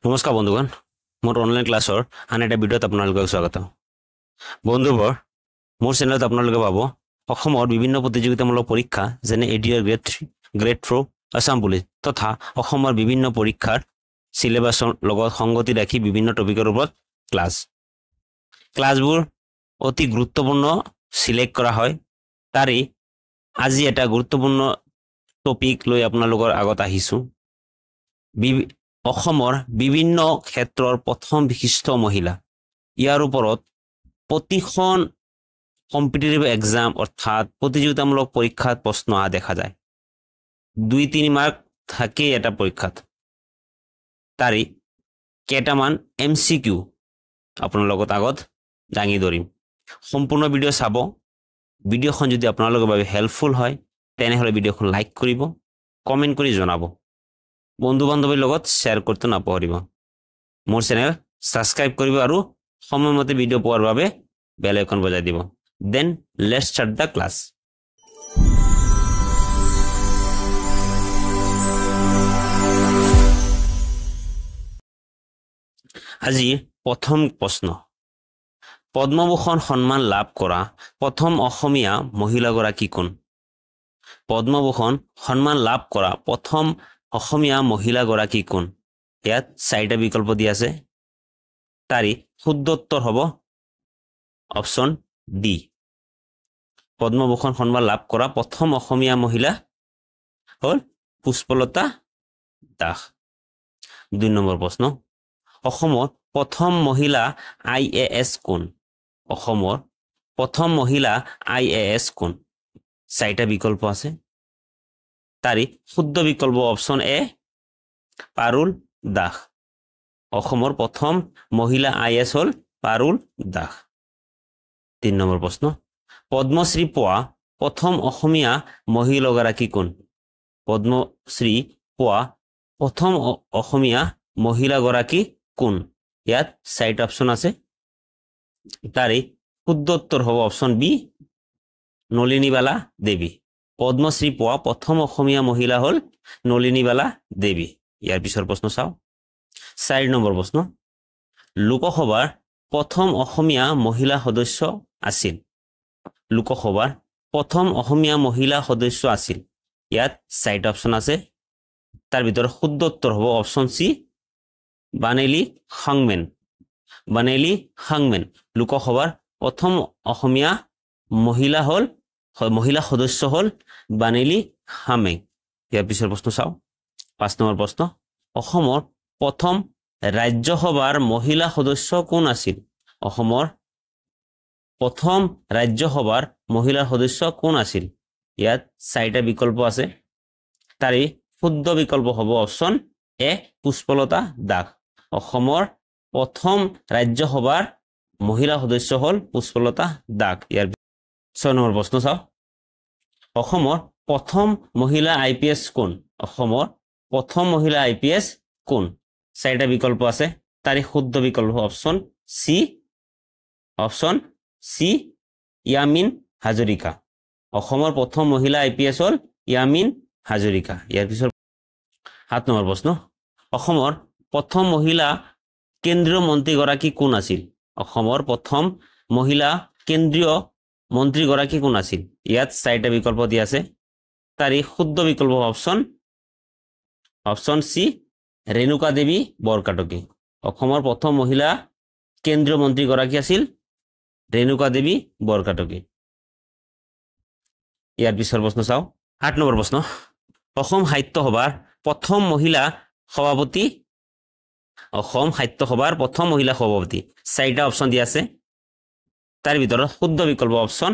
নমস্কাৰ বন্ধুগণ, মোৰ অনলাইন ক্লাছৰ আন এটা ভিডিঅ'ত আপোনালোকক স্বাগত। বন্ধুবোৰ, মোৰ চেনেলত আপোনালোকে পাব অসমৰ বিভিন্ন প্ৰতিযোগিতামূলক পৰীক্ষা যেনে ADR grade 3, grade 4, Assam police তথা অসমৰ বিভিন্ন পৰীক্ষাৰ সিলেবাছৰ লগত সংগতি ৰাখি বিভিন্ন টপিকৰ ওপৰত ক্লাছবোৰ অতি গুৰুত্বপূৰ্ণ সিলেক্ট কৰা হয়। তাৰে আজি এটা গুৰুত্বপূৰ্ণ টপিক লৈ আপোনালোকৰ আগত আহিছোঁ। অসমৰ বিভিন্ন ক্ষেত্ৰৰ প্ৰথম বিশিষ্ট মহিলা। ইয়াৰ ওপৰত প্ৰতিখন কম্পিটিটিভ এক্সাম অৰ্থাৎ প্ৰতিযোগিতামূলক পৰীক্ষাত প্ৰশ্ন অহা দেখা যায়। 2-3 মাৰ্ক থাকে এটা পৰীক্ষাত। তাৰে কেইটামান MCQ আপোনালোকৰ আগত দাঙি ধৰিম। সম্পূৰ্ণ ভিডিঅ' চাব। ভিডিঅ'খন যদি আপোনালোকৰ বাবে হেল্পফুল হয় তেনেহ'লে ভিডিঅ'খন লাইক কৰিব, কমেণ্ট কৰি জনাব। বন্ধু বান্ধৱীৰ লগত শ্বেয়াৰ কৰতে নাপাহৰিব। মোৰ চেনেল সাবস্ক্ৰাইব কৰিব আৰু সময়মতে ভিডিঅ' পোৱাৰ বাবে বেল আইকন বজাই দিব। Then let's start the class. আজি প্ৰথম প্ৰশ্ন। পদ্মভূষণ সন্মান লাভ কৰা প্ৰথম অসমীয়া মহিলাগৰাকী কোন? পদ্মভূষণ সন্মান লাভ কৰা প্ৰথম অসমীয়া মহিলাগৰাকী কোন? ইয়াত 4টা বিকল্প দিয়া আছে। তাৰি শুদ্ধ উত্তৰ হ'ব অপশ্যন ডি। পদ্মভূষণ সন্মান লাভ কৰা প্ৰথম অসমীয়া মহিলা হ'ল পুষ্পলতা দাস। 2 নম্বৰ প্ৰশ্ন। অসমৰ প্ৰথম মহিলা IAS কোন? অসমৰ প্ৰথম মহিলা IAS কোন? 4টা বিকল্প আছে। তাৰি শুদ্ধ বিকল্প অপশ্যন এ পাৰুল দাস। অসমৰ প্ৰথম মহিলা IAS হ'ল পাৰুল দাস। 3 নম্বৰ প্ৰশ্ন। পদ্মশ্ৰী পোৱা প্ৰথম অসমীয়া মহিলাগৰাকী কোন? পদ্মশ্ৰী পোৱা প্ৰথম অসমীয়া মহিলাগৰাকী কোন? ইয়াত 4টা অপশ্যন আছে। তাৰে শুদ্ধ উত্তৰ হ'ব অপশ্যন বি নলিনীবালা দেৱী। পদ্মশ্ৰী পোৱা প্ৰথম অসমীয়া মহিলা হ'ল নলিনীবালা দেৱী। ইয়াৰ পিছৰ প্ৰশ্ন চাওঁ। 4 নম্বৰ প্ৰশ্ন। লোকসভাৰ প্ৰথম অসমীয়া মহিলা সদস্য আছিল। লোকসভাৰ প্ৰথম অসমীয়া মহিলা সদস্য আছিল। ইয়াত 4টা অপশ্যন আছে। তাৰ ভিতৰত শুদ্ধ উত্তৰ হ'ব অপশ্যন চি বানেলি হাংমেন। বানেলি হাংমেন লোকসভাৰ প্ৰথম অসমীয়া মহিলা সদস্য হ'ল বানেলি হামেং। ইয়াৰ পিছৰ প্ৰশ্ন চাওঁ। 5 নম্বৰ প্ৰশ্ন। অসমৰ প্ৰথম ৰাজ্যসভাৰ মহিলা সদস্য কোন আছিল? অসমৰ প্ৰথম ৰাজ্যসভাৰ মহিলা সদস্য কোন আছিল? ইয়াত 4টা বিকল্প আছে। তাৰে শুদ্ধ বিকল্প হ'ব অপশ্যন এ পুষ্পলতা দাস। অসমৰ প্ৰথম ৰাজ্যসভাৰ মহিলা সদস্য হ'ল পুষ্পলতা দাস। ইয়াৰ 6 নম্বৰ প্ৰশ্ন চাওঁ। অসমৰ প্ৰথম মহিলা IPS কোন? অসমৰ প্ৰথম মহিলা IPS কোন? 4টা বিকল্প আছে। তাৰে শুদ্ধ বিকল্প অপশ্যন চি ইয়ামিন হাজৰিকা। অসমৰ প্ৰথম মহিলা IPS হ'ল ইয়ামিন হাজৰিকা। ইয়াৰ পিছত 7 নম্বৰ প্ৰশ্ন। অসমৰ প্ৰথম মহিলা কেন্দ্ৰীয় মন্ত্ৰীগৰাকী কোন আছিল? অসমৰ প্ৰথম মহিলা কেন্দ্ৰীয় মন্ত্ৰীগৰাকী কোন আছিল? ইয়াত 4টা বিকল্প দিয়া আছে। তাৰে শুদ্ধ বিকল্প অপশ্যন চি ৰেণুকা দেৱী বৰকাটকী। অসমৰ প্ৰথম মহিলা কেন্দ্ৰীয় মন্ত্ৰীগৰাকী আছিল ৰেণুকা দেৱী বৰকাটকী। ইয়াৰ পিছৰ প্ৰশ্ন চাওঁ। 8 নম্বৰ প্ৰশ্ন। অসম সাহিত্য সভাৰ প্ৰথম মহিলা সভাপতি। অসম সাহিত্য সভাৰ প্ৰথম মহিলা সভাপতি। 4টা অপশ্যন দিয়া আছে। তাৰ ভিতৰত শুদ্ধ বিকল্প অপশ্যন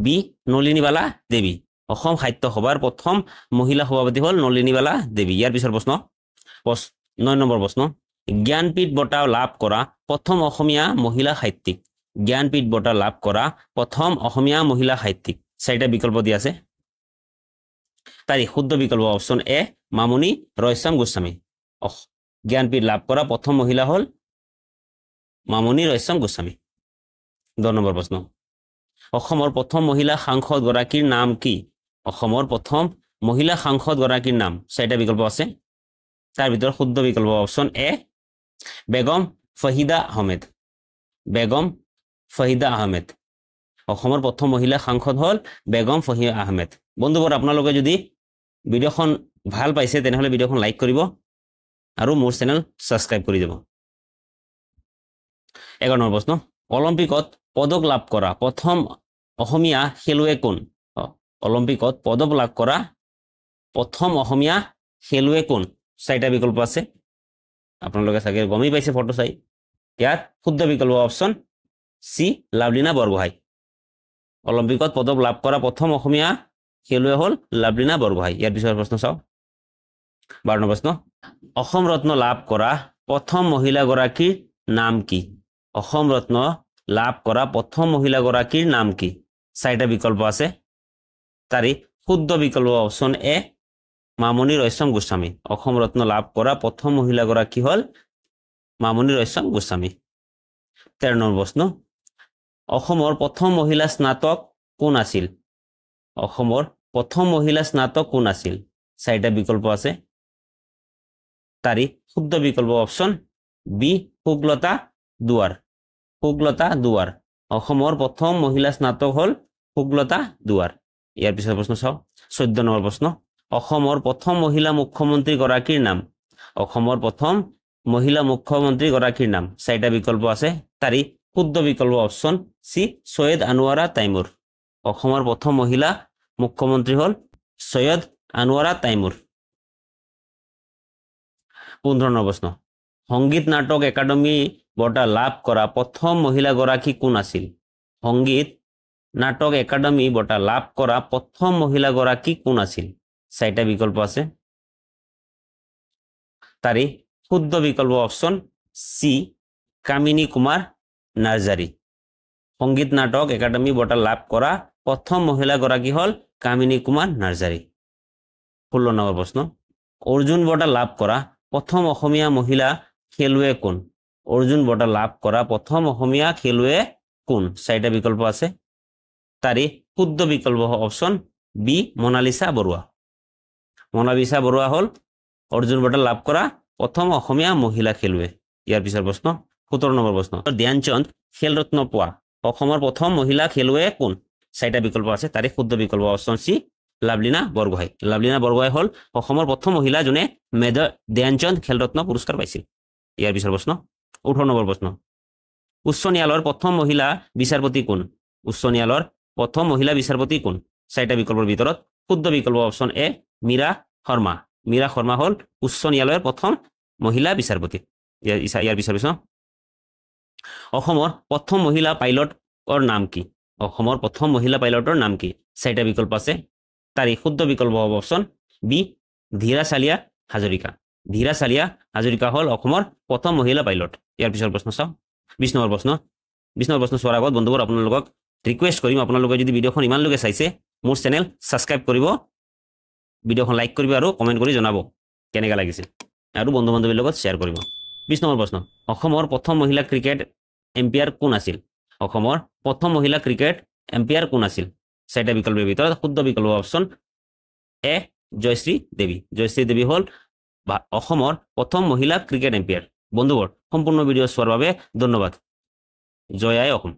বি নলিনীবালা দেৱী। অসম সাহিত্য সভাৰ প্ৰথম মহিলা সভাপতি হ'ল নলিনীবালা দেৱী। ইয়াৰ পিছৰ প্ৰশ্ন 9 নম্বৰ প্ৰশ্ন। জ্ঞানপীঠ বঁটা লাভ কৰা প্ৰথম অসমীয়া মহিলা সাহিত্যিক। জ্ঞানপীঠ বঁটা লাভ কৰা প্ৰথম অসমীয়া মহিলা সাহিত্যিক। 4টা বিকল্প দিয়া আছে। তাৰে শুদ্ধ বিকল্প অপশ্যন এ মামণি ৰয়ছম গোস্বামী। জ্ঞানপীঠ লাভ কৰা প্ৰথম মহিলা হ'ল মামণি ৰয়ছম গোস্বামী। 10 নম্বৰ প্ৰশ্ন। অসমৰ প্ৰথম মহিলা সাংসদ গৰাকীৰ নাম কি? অসমৰ প্ৰথম মহিলা সাংসদ গৰাকীৰ নাম। 4টা বিকল্প আছে। তাৰ ভিতৰত শুদ্ধ বিকল্প অপশ্যন এ বেগম ফহিদা আহমেদ বেগম ফহিদা আহমেদ অসমৰ প্ৰথম মহিলা সাংসদ হ'ল বেগম ফহিদা আহমেদ বন্ধুবোৰ আপোনালোকে যদি ভিডিঅ'খন ভাল পাইছে তেনেহ'লে ভিডিঅ'খন লাইক কৰিব আৰু মোৰ চেনেল ছাবস্ক্ৰাইব কৰি দিব 11 নম্বৰ প্ৰশ্ন অলিম্পিকত পদক লাভ কৰা প্ৰথম অসমীয়া খেলুৱৈ কোন অলিম্পিকত পদক লাভ কৰা প্ৰথম অসমীয়া খেলুৱৈ কোন চাৰিটা বিকল্প আছে আপোনালোকে চাগে গমেই পাইছে ফটো চাই ইয়াত শুদ্ধ বিকল্প অপশ্যন সি লাভলিনা বৰগোহাঁই অলিম্পিকত পদক লাভ কৰা প্ৰথম অসমীয়া খেলুৱৈ হ'ল লাভলিনা বৰগোহাঁই ইয়াৰ পিছৰ প্ৰশ্ন চাওঁ 12 নম্বৰ প্ৰশ্ন অসম ৰত্ন লাভ কৰা প্ৰথম মহিলাগৰাকীৰ নাম কি অসম ৰত্ন লাভ কৰা প্ৰথম মহিলাগৰাকীৰ নাম কি চাৰিটা বিকল্প আছে তাৰি শুদ্ধ বিকল্প অপশ্যন এ মামণি ৰয়ছম গোস্বামী অসম ৰত্ন লাভ কৰা প্ৰথম মহিলাগৰাকী হ'ল মামণি ৰয়ছম গোস্বামী 13 নম্বৰ প্ৰশ্ন অসমৰ প্ৰথম মহিলা স্নাতক কোন আছিল অসমৰ প্ৰথম মহিলা স্নাতক কোন আছিল চাৰিটা বিকল্প আছে তাৰি শুদ্ধ বিকল্প অপশ্যন বি শুক্লতা দুৱাৰ অসমৰ প্ৰথম মহিলা স্নাতক হ'ল শুক্লতা দুৱাৰ ইয়াৰ পিছৰ প্ৰশ্ন চাওঁ 14 নম্বৰ প্ৰশ্ন অসমৰ প্ৰথম মহিলা মুখ্যমন্ত্ৰী গৰাকীৰ নাম অসমৰ প্ৰথম মহিলা মুখ্যমন্ত্ৰী গৰাকীৰ নাম চাৰিটা বিকল্প আছে তাৰি শুদ্ধ বিকল্প অপশ্যন সি সৈয়দ আনোৱাৰা তাইমুৰ অসমৰ প্ৰথম মহিলা মুখ্যমন্ত্ৰী হ'ল সৈয়দ আনোৱাৰা তাইমুৰ 15 নম্বৰ প্ৰশ্ন সংগীত নাটক একাডেমী বঁটা লাভ কৰা প্ৰথম মহিলাগৰাকী কোন আছিল সংগীত নাটক একাডেমী বঁটা লাভ কৰা প্ৰথম মহিলাগৰাকী কোন আছিল চাৰিটা বিকল্প আছে তাৰি শুদ্ধ বিকল্প অপশ্যন সি কামিনী কুমাৰ নাৰ্জাৰী সংগীত নাটক একাডেমী বঁটা লাভ কৰা প্ৰথম মহিলাগৰাকী হ'ল কামিনী কুমাৰ নাৰ্জাৰী 16 নম্বৰ প্ৰশ্ন অৰ্জুন বঁটা লাভ কৰা প্ৰথম অসমীয়া মহিলা খেলুৱৈ কোন অৰ্জুন বঁটা লাভ কৰা প্ৰথম অসমীয়া খেলুৱৈ কোন চাৰিটা বিকল্প আছে তাৰি শুদ্ধ বিকল্প অপশ্যন বি মনালিসা বৰুৱা হ'ল অৰ্জুন বঁটা লাভ কৰা প্ৰথম অসমীয়া মহিলা খেলুৱৈ ইয়াৰ পিছৰ প্ৰশ্ন 17 নম্বৰ প্ৰশ্ন ধ্যানচন্দ খেল ৰত্ন পোৱা অসমৰ প্ৰথম মহিলা খেলুৱৈ কোন চাৰিটা বিকল্প আছে তাৰি শুদ্ধ বিকল্প অপশ্যন সি লাভলিনা বৰগোহাঁই হ'ল অসমৰ প্ৰথম মহিলা যোনে মেজৰ ধ্যানচন্দ খেল ৰত্ন পুৰস্কাৰ পাইছিল ইয়াৰ পিছৰ প্ৰশ্ন 18 নম্বৰ প্ৰশ্ন উচ্চ ন্যায়ালয়ৰ প্ৰথম মহিলা বিচাৰপতি কোন উচ্চ ন্যায়ালয়ৰ প্ৰথম মহিলা বিচাৰপতি কোন চাৰিটা বিকল্পৰ ভিতৰত শুদ্ধ বিকল্প অপশ্যন এ মীৰা শৰ্মা হ'ল উচ্চ ন্যায়ালয়ৰ প্ৰথম মহিলা বিচাৰপতি ইয়াৰ পিছৰ প্ৰশ্ন অসমৰ প্ৰথম মহিলা পাইলটৰ নাম কি অসমৰ প্ৰথম মহিলা পাইলটৰ নাম কি চাৰিটা বিকল্প আছে তাৰি শুদ্ধ বিকল্প হ'ব অপশ্যন বি ধীৰা চালিয়া হাজৰিকা হ'ল অসমৰ প্ৰথম মহিলা পাইলট ইয়াৰ পিছৰ প্ৰশ্ন চাওঁ 20 নম্বৰ প্ৰশ্ন চোৱাৰ আগত বন্ধুবোৰ আপোনালোকক ৰিকুৱেষ্ট কৰিম আপোনালোকে যদি ভিডিঅ'খন ইমানলৈকে চাইছে মোৰ চেনেল ছাবস্ক্ৰাইব কৰিব ভিডিঅ'খন লাইক কৰিব আৰু কমেণ্ট কৰি জনাব কেনেকুৱা লাগিছিল আৰু বন্ধু বান্ধৱীৰ লগত শ্বেয়াৰ কৰিব 20 নম্বৰ প্ৰশ্ন অসমৰ প্ৰথম মহিলা ক্ৰিকেট এম্পায়াৰ কোন আছিল অসমৰ প্ৰথম মহিলা ক্ৰিকেট এম্পায়াৰ কোন আছিল চাৰিটা বিকল্পৰ ভিতৰত শুদ্ধ বিকল্প অপশ্যন এ জয়শ্ৰী দেৱী হ'ল অসমৰ প্ৰথম মহিলা ক্ৰিকেট এম্পায়াৰ বন্ধুবোৰ সম্পূৰ্ণ ভিডিঅ' চোৱাৰ বাবে ধন্যবাদ জয় আই অসম